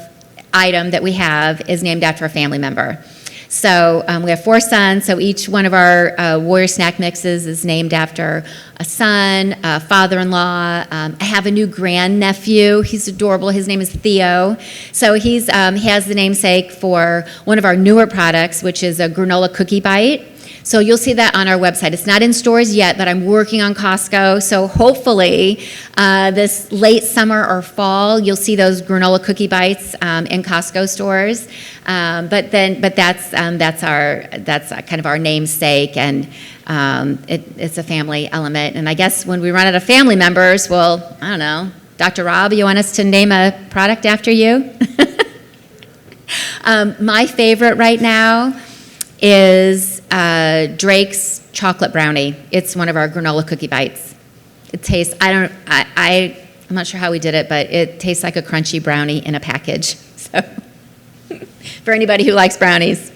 item that we have is named after a family member. So we have 4 sons, so each one of our Warrior Snack Mixes is named after a son, a father-in-law. I have a new grandnephew. He's adorable. His name is Theo. So he has the namesake for one of our newer products, which is a granola cookie bite. So you'll see that on our website. It's not in stores yet, but I'm working on Costco. So hopefully this late summer or fall, you'll see those granola cookie bites in Costco stores. But that's kind of our namesake, and it's a family element. And I guess when we run out of family members, well, I don't know, Dr. Rob, you want us to name a product after you? My favorite right now is Drake's chocolate brownie. It's one of our granola cookie bites. It tastes, I'm not sure how we did it, but it tastes like a crunchy brownie in a package. So, for anybody who likes brownies.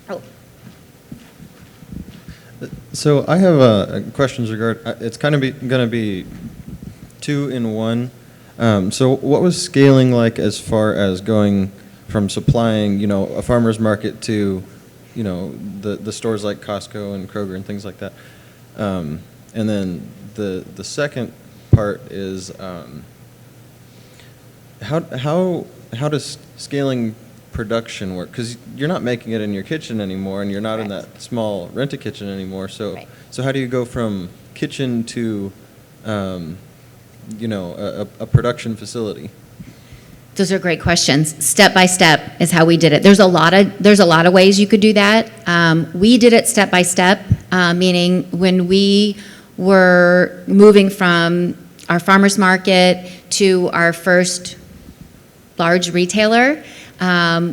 Oh. So I have questions it's kind of going to be 2 in 1. So what was scaling like as far as going from supplying, a farmer's market to, the stores like Costco and Kroger and things like that? And then the second part is how does scaling production work? Because you're not making it in your kitchen anymore, and you're not in that small rent-a-kitchen anymore. So Right. So how do you go from kitchen to a production facility? Those are great questions. Step by step is how we did it. There's a lot of ways you could do that. We did it step by step, meaning when we were moving from our farmers market to our first large retailer,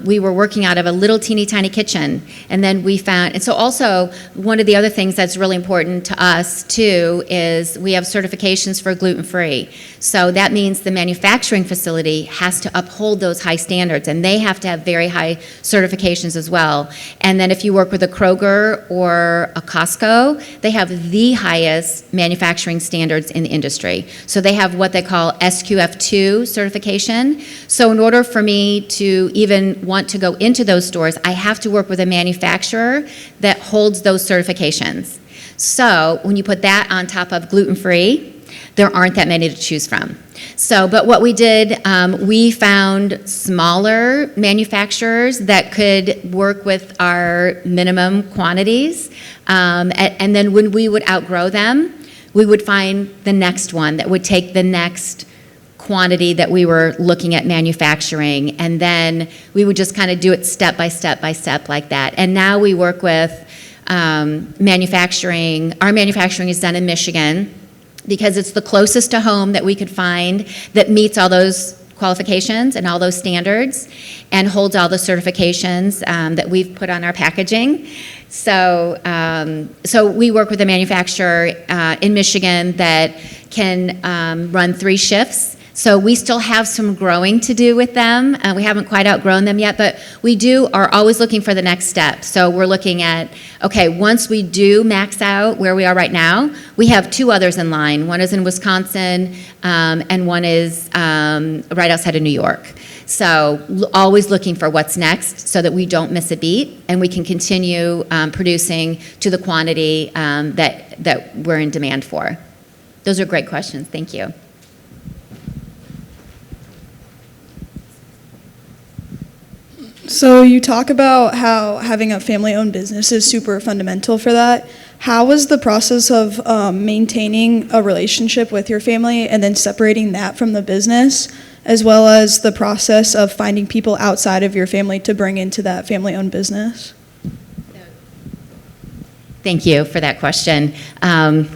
we were working out of a little teeny tiny kitchen, and then we found, and so also one of the other things that's really important to us too is we have certifications for gluten-free. So that means the manufacturing facility has to uphold those high standards, and they have to have very high certifications as well. And then if you work with a Kroger or a Costco, they have the highest manufacturing standards in the industry. So they have what they call SQF2 certification. So in order for me to even want to go into those stores, I have to work with a manufacturer that holds those certifications. So when you put that on top of gluten-free, there aren't that many to choose from. So, but what we did, we found smaller manufacturers that could work with our minimum quantities, and then when we would outgrow them, we would find the next one that would take the next quantity that we were looking at manufacturing, and then we would just kind of do it step by step by step like that. And now we work with manufacturing. Our manufacturing is done in Michigan because it's the closest to home that we could find that meets all those qualifications and all those standards and holds all the certifications that we've put on our packaging. So, so we work with a manufacturer in Michigan that can run 3 shifts. So we still have some growing to do with them. We haven't quite outgrown them yet, but we are always looking for the next step. So we're looking at, okay, once we do max out where we are right now, we have 2 others in line. One is in Wisconsin, and one is right outside of New York. So always looking for what's next so that we don't miss a beat and we can continue producing to the quantity that we're in demand for. Those are great questions. Thank you. So you talk about how having a family-owned business is super fundamental for that. How was the process of maintaining a relationship with your family and then separating that from the business, as well as the process of finding people outside of your family to bring into that family-owned business? Thank you for that question. I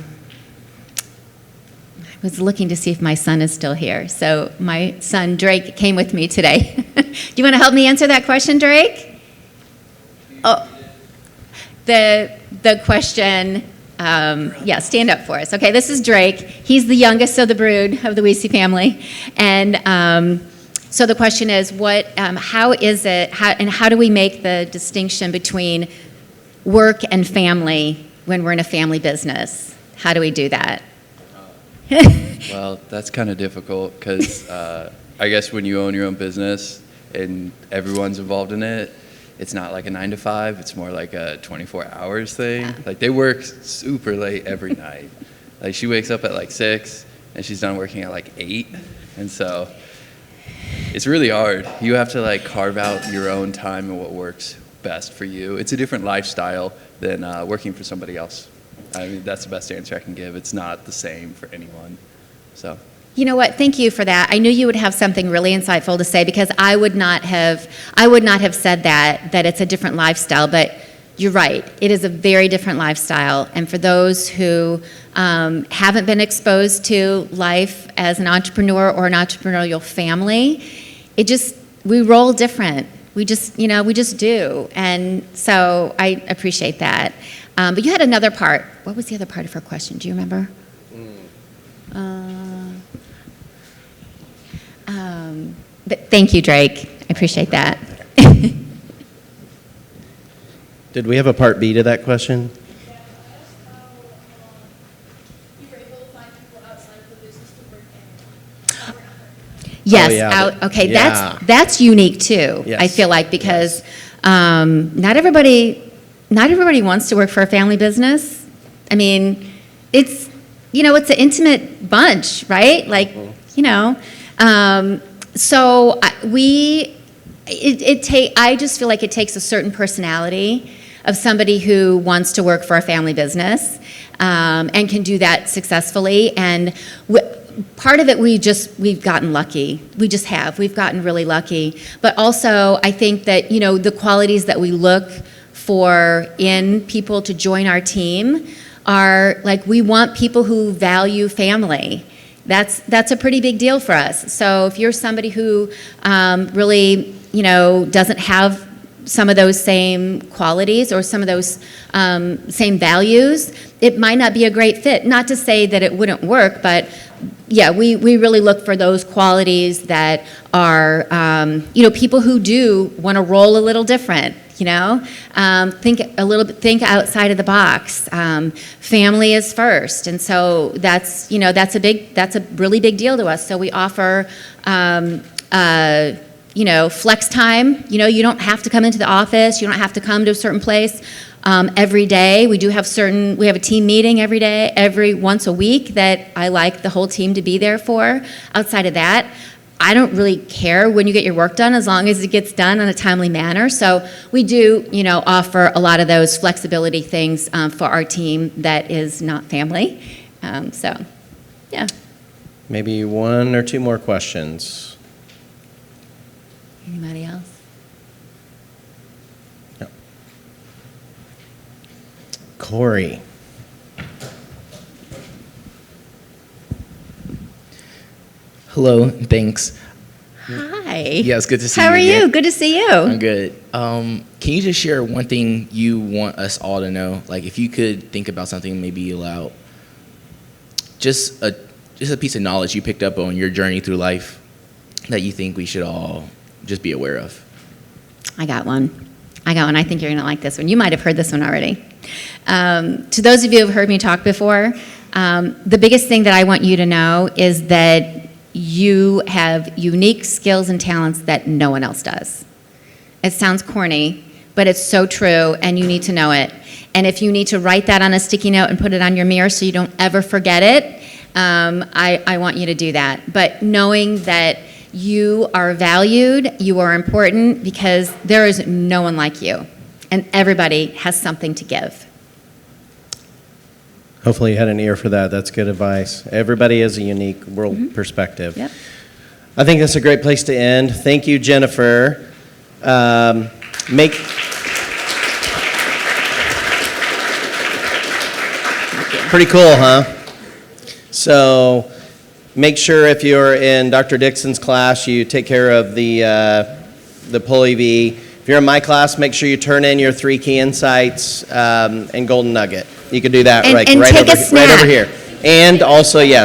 was looking to see if my son is still here. So my son, Drake, came with me today. Do you want to help me answer that question, Drake? Oh, the question, yeah, stand up for us. Okay, this is Drake. He's the youngest of the brood of the Wiese family. And so the question is, how is it, how do we make the distinction between work and family when we're in a family business? How do we do that? Well, that's kind of difficult because I guess when you own your own business and everyone's involved in it, it's not like a 9 to 5. It's more like a 24 hours thing. Yeah. Like they work super late every night. Like she wakes up at like 6 and she's done working at like 8. And so it's really hard. You have to like carve out your own time and what works best for you. It's a different lifestyle than working for somebody else. I mean, that's the best answer I can give. It's not the same for anyone. So. You know what? Thank you for that. I knew you would have something really insightful to say because I would not have said that it's a different lifestyle, but you're right. It is a very different lifestyle. And for those who haven't been exposed to life as an entrepreneur or an entrepreneurial family, we roll different. We just do. And so I appreciate that. But you had another part. What was the other part of her question? Do you remember? Thank you, Drake. I appreciate that. Did we have a part B to that question? Yes. Oh, yeah, okay. yeah. That's unique too. Yes. I feel like because not everybody wants to work for a family business. I mean, it's an intimate bunch, right? Like, so I just feel like it takes a certain personality of somebody who wants to work for a family business and can do that successfully. And part of it, we've gotten lucky. We've gotten really lucky. But also, I think that, the qualities that we look for in people to join our team are like, we want people who value family. That's a pretty big deal for us. So if you're somebody who really, doesn't have some of those same qualities or some of those same values, it might not be a great fit. Not to say that it wouldn't work, but yeah, we really look for those qualities that are, people who do want to roll a little different. Think outside of the box. Family is first, and so that's a really big deal to us. So we offer, flex time. You don't have to come into the office. You don't have to come to a certain place every day. We have a team meeting every once a week that I like the whole team to be there for. Outside of that, I don't really care when you get your work done as long as it gets done in a timely manner. So we do, offer a lot of those flexibility things for our team that is not family. So, yeah. Maybe 1 or 2 more questions. Anybody else? No. Corey. Hello, thanks. Hi. Yeah, it's good to see How you are again. you? Good to see you. I'm good. Can you just share one thing you want us all to know? Like, if you could think about something maybe aloud, just just a piece of knowledge you picked up on your journey through life that you think we should all just be aware of? I got one. I think you're going to like this one. You might have heard this one already. To those of you who have heard me talk before, the biggest thing that I want you to know is that you have unique skills and talents that no one else does. It sounds corny, but it's so true, and you need to know it. And if you need to write that on a sticky note and put it on your mirror so you don't ever forget it, I want you to do that. But knowing that you are valued, you are important, because there is no one like you, and everybody has something to give. Hopefully you had an ear for that. That's good advice. Everybody has a unique world perspective. Yep. I think that's a great place to end. Thank you, Jennifer. Pretty cool, huh? So make sure if you're in Dr. Dixon's class, you take care of the pulley V. If you're in my class, make sure you turn in your 3 key insights and golden nugget. You can do that And right take a over snack. here. And also, yes,